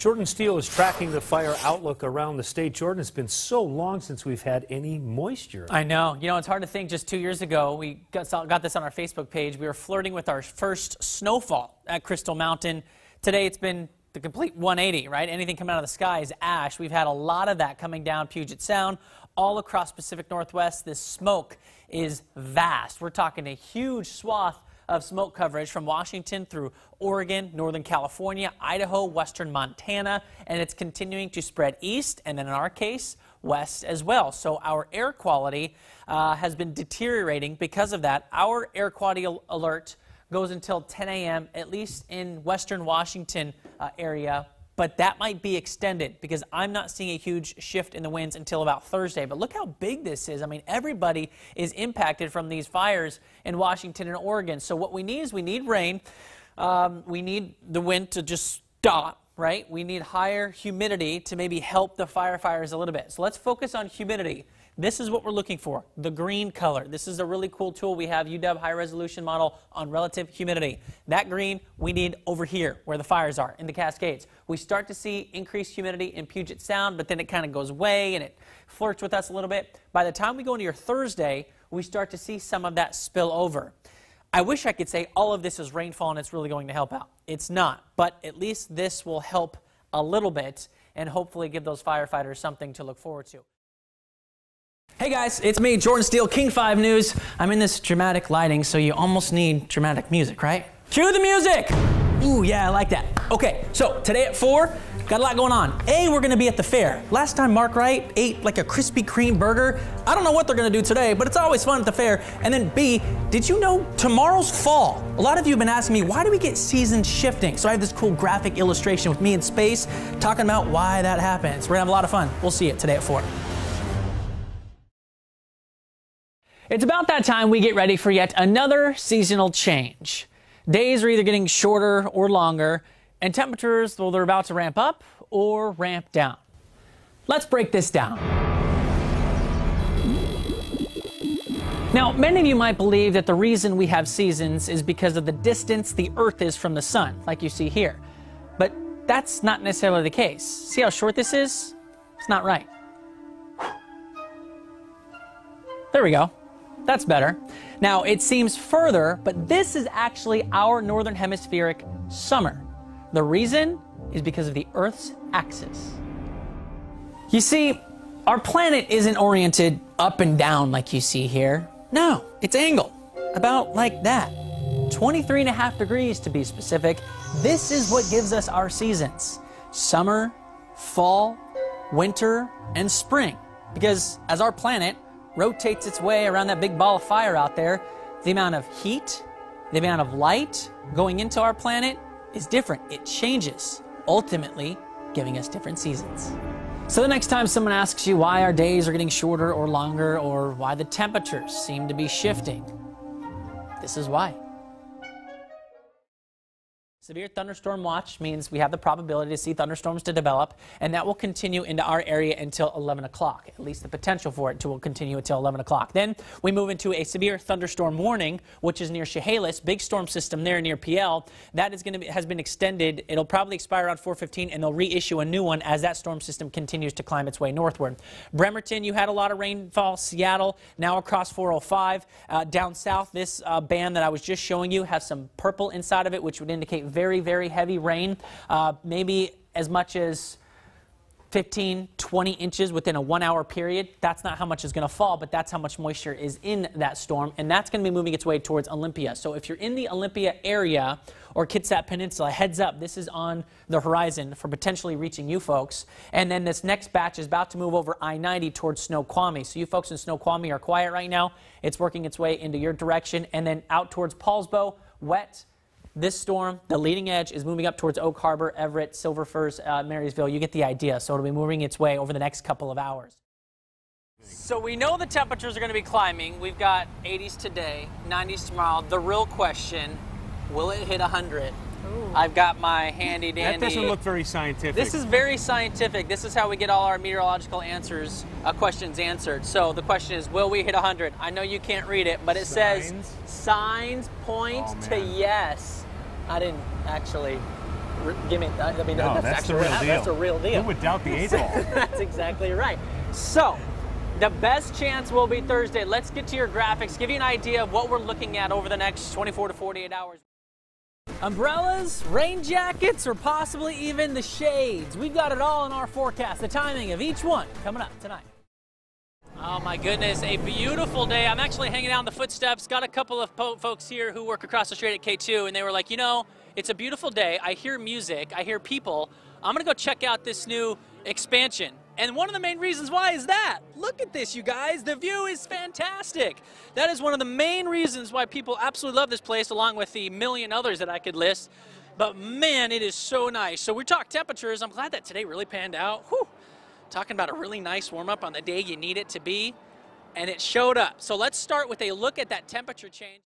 Jordan Steele is tracking the fire outlook around the state. Jordan, it's been so long since we've had any moisture. I know. You know, it's hard to think just 2 years ago, we got this on our Facebook page. We were flirting with our first snowfall at Crystal Mountain. Today it's been the complete 180, right? Anything coming out of the sky is ash. We've had a lot of that coming down Puget Sound, all across Pacific Northwest. This smoke is vast. We're talking a huge swath of smoke coverage from Washington through Oregon, Northern California, Idaho, western Montana, and it's continuing to spread east, and then in our case, west as well. So our air quality has been deteriorating because of that. Our air quality alert goes until 10 a.m., at least in western Washington area, but that might be extended because I'm not seeing a huge shift in the winds until about Thursday. But look how big this is. I mean, everybody is impacted from these fires in Washington and Oregon. So what we need is we need rain. We need the wind to just stop, right? We need higher humidity to maybe help the firefighters a little bit. So let's focus on humidity. This is what we're looking for, the green color. This is a really cool tool. We have UW high resolution model on relative humidity. That green we need over here where the fires are in the Cascades. We start to see increased humidity in Puget Sound, but then it kind of goes away and it flirts with us a little bit. By the time we go into your Thursday, we start to see some of that spill over. I wish I could say all of this is rainfall and it's really going to help out. It's not, but at least this will help a little bit and hopefully give those firefighters something to look forward to. Hey guys, it's me, Jordan Steele, King 5 News. I'm in this dramatic lighting, so you almost need dramatic music, right? Cue the music! Ooh, yeah, I like that. Okay, so today at 4, got a lot going on. A, we're gonna be at the fair. Last time Mark Wright ate like a Krispy Kreme burger. I don't know what they're gonna do today, but it's always fun at the fair. And then B, did you know tomorrow's fall? A lot of you have been asking me, why do we get seasons shifting? So I have this cool graphic illustration with me in space talking about why that happens. We're gonna have a lot of fun. We'll see you today at 4. It's about that time we get ready for yet another seasonal change. Days are either getting shorter or longer, and temperatures, well, they're about to ramp up or ramp down. Let's break this down. Now, many of you might believe that the reason we have seasons is because of the distance the Earth is from the sun, like you see here. But that's not necessarily the case. See how short this is? It's not right. There we go. That's better. Now, it seems further, but this is actually our northern hemispheric summer. The reason is because of the Earth's axis. You see, our planet isn't oriented up and down like you see here. No, it's angled, about like that. 23.5 degrees to be specific. This is what gives us our seasons. Summer, fall, winter, and spring. Because as our planet rotates its way around that big ball of fire out there, the amount of heat, the amount of light going into our planet is different. It changes, ultimately giving us different seasons. So the next time someone asks you why our days are getting shorter or longer, or why the temperatures seem to be shifting, this is why. Severe thunderstorm watch means we have the probability to see thunderstorms to develop, and that will continue into our area until 11 o'clock. At least the potential for it will continue until 11 o'clock. Then we move into a severe thunderstorm warning, which is near Chehalis, big storm system there near PL. That is has been extended. It'll probably expire around 4:15, and they'll reissue a new one as that storm system continues to climb its way northward. Bremerton, you had a lot of rainfall. Seattle, now across 405. Down south, this band that I was just showing you has some purple inside of it, which would indicate very, very heavy rain, maybe as much as 15, 20 inches within a 1-hour period. That's not how much is going to fall, but that's how much moisture is in that storm, and that's going to be moving its way towards Olympia. So if you're in the Olympia area or Kitsap Peninsula, heads up, this is on the horizon for potentially reaching you folks. And then this next batch is about to move over I-90 towards Snoqualmie. So you folks in Snoqualmie are quiet right now. It's working its way into your direction, and then out towards Paulsbo, wet. This storm, the leading edge, is moving up towards Oak Harbor, Everett, Silver Firs, Marysville. You get the idea. So it'll be moving its way over the next couple of hours. So we know the temperatures are going to be climbing. We've got 80s today, 90s tomorrow. The real question, will it hit 100? Ooh. I've got my handy dandy. That doesn't look very scientific. This is very scientific. This is how we get all our meteorological answers, questions answered. So the question is, will we hit 100? I know you can't read it, but it says signs point to yes. I didn't actually give me. I mean, No, that's that's actually the real what happened. deal. That's a real deal. Who would doubt the 8 ball? That's exactly right. So, the best chance will be Thursday. Let's get to your graphics. Give you an idea of what we're looking at over the next 24 to 48 hours. Umbrellas, rain jackets, or possibly even the shades. We've got it all in our forecast. The timing of each one coming up tonight. Oh my goodness, a beautiful day. I'm actually hanging out in the footsteps. Got a couple of folks here who work across the street at K2, and they were like, you know, it's a beautiful day. I hear music, I hear people. I'm gonna go check out this new expansion. And one of the main reasons why is that. Look at this, you guys. The view is fantastic. That is one of the main reasons why people absolutely love this place, along with the million others that I could list. But man, it is so nice. So we talked temperatures. I'm glad that today really panned out. Whew. Talking about a really nice warm-up on the day you need it to be, and it showed up. So let's start with a look at that temperature change.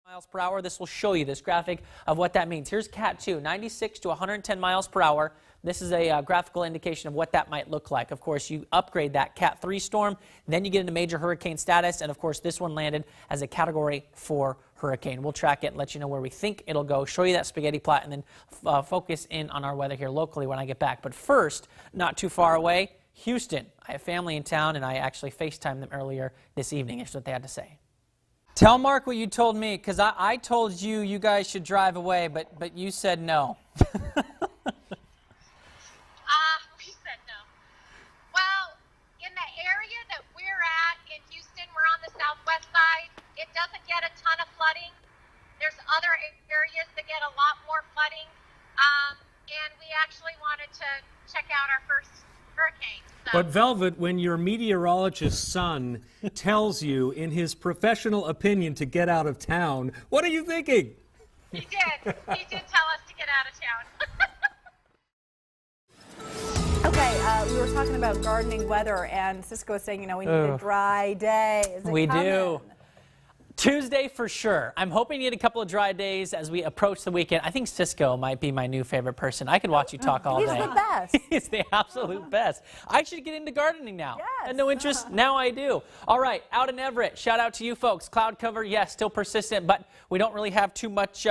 Miles per hour. This will show you this graphic of what that means. Here's Cat 2, 96 to 110 miles per hour. This is a graphical indication of what that might look like. Of course, you upgrade that Cat 3 storm, then you get into major hurricane status, and of course, this one landed as a Category 4 hurricane. We'll track it and let you know where we think it'll go, show you that spaghetti plot, and then focus in on our weather here locally when I get back. But first, not too far away, Houston. I have family in town, and I actually FaceTimed them earlier this evening. Here's what they had to say. Tell Mark what you told me, because I told you guys should drive away, but you said no. We said no. Well, in the area that we're at in Houston, we're on the southwest side. It doesn't get a ton of flooding. There's other areas that get a lot more flooding. And we actually wanted to check out our first hurricane. So. But Velvet, when your meteorologist's son tells you in his professional opinion to get out of town, what are you thinking? He did. He did tell us to get out of town. Okay, we were talking about gardening weather, and Cisco is saying, you know, we need a dry day. Is it We coming? do. Tuesday for sure. I'm hoping to get a couple of dry days as we approach the weekend. I think Cisco might be my new favorite person. I could watch you talk all He's day. the best. He's the absolute best. I should get into gardening now. Yes. Had no interest. Now I do. All right, out in Everett, shout out to you folks. Cloud cover, yes, still persistent, but we don't really have too much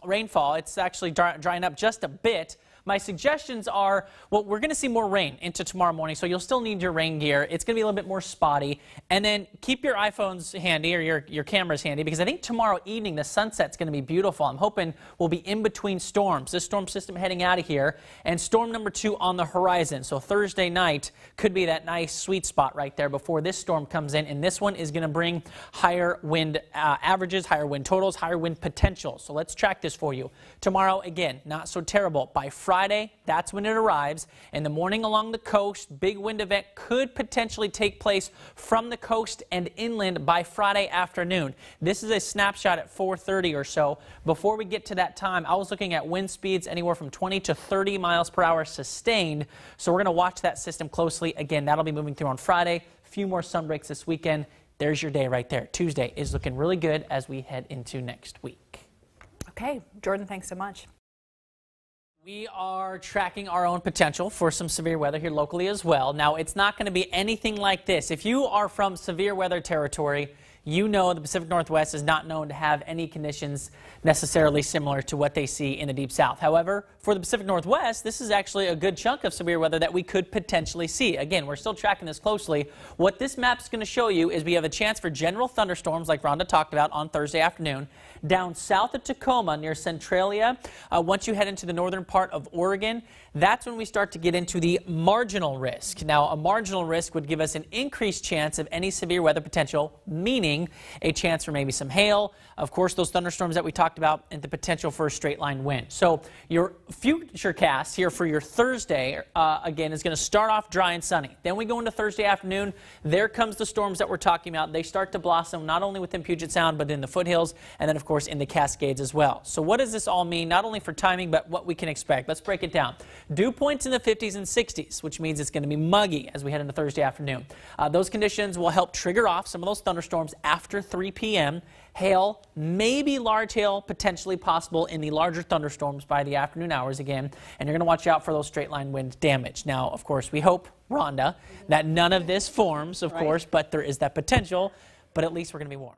rainfall. It's actually drying up just a bit. My suggestions are, well, we're going to see more rain into tomorrow morning, so you'll still need your rain gear. It's going to be a little bit more spotty. And then keep your iPhones handy or your cameras handy, because I think tomorrow evening the sunset's going to be beautiful. I'm hoping we'll be in between storms. This storm system heading out of here, and storm number 2 on the horizon. So Thursday night could be that nice sweet spot right there before this storm comes in. And this one is going to bring higher wind averages, higher wind totals, higher wind potential. So let's track this for you. Tomorrow, again, not so terrible. By Friday, that's when it arrives. In the morning along the coast, big wind event could potentially take place from the coast and inland by Friday afternoon. This is a snapshot at 4:30 or so. Before we get to that time, I was looking at wind speeds anywhere from 20 to 30 miles per hour sustained. So we're going to watch that system closely. Again, that'll be moving through on Friday. A few more sun breaks this weekend. There's your day right there. Tuesday is looking really good as we head into next week. Okay, Jordan, thanks so much. We are tracking our own potential for some severe weather here locally as well. Now, it's not going to be anything like this. If you are from severe weather territory, you know the Pacific Northwest is not known to have any conditions necessarily similar to what they see in the Deep South. However, for the Pacific Northwest, this is actually a good chunk of severe weather that we could potentially see. Again, we're still tracking this closely. What this map's going to show you is we have a chance for general thunderstorms like Rhonda talked about on Thursday afternoon. Down south of Tacoma near Centralia, once you head into the northern part of Oregon, that's when we start to get into the marginal risk. Now, a marginal risk would give us an increased chance of any severe weather potential, meaning a chance for maybe some hail, of course, those thunderstorms that we talked about, and the potential for a straight line wind. So your future cast here for your Thursday, again, is going to start off dry and sunny. Then we go into Thursday afternoon. There comes the storms that we're talking about. They start to blossom not only within Puget Sound, but in the foothills, and then, of course, in the Cascades as well. So what does this all mean, not only for timing, but what we can expect? Let's break it down. Dew points in the 50s and 60s, which means it's going to be muggy as we head into Thursday afternoon. Those conditions will help trigger off some of those thunderstorms after 3 p.m. Hail, maybe large hail, potentially possible in the larger thunderstorms by the afternoon hours again. And you're going to watch out for those straight line wind damage. Now, of course, we hope, Rhonda, that none of this forms, of course, but there is that potential. But at least we're going to be warm.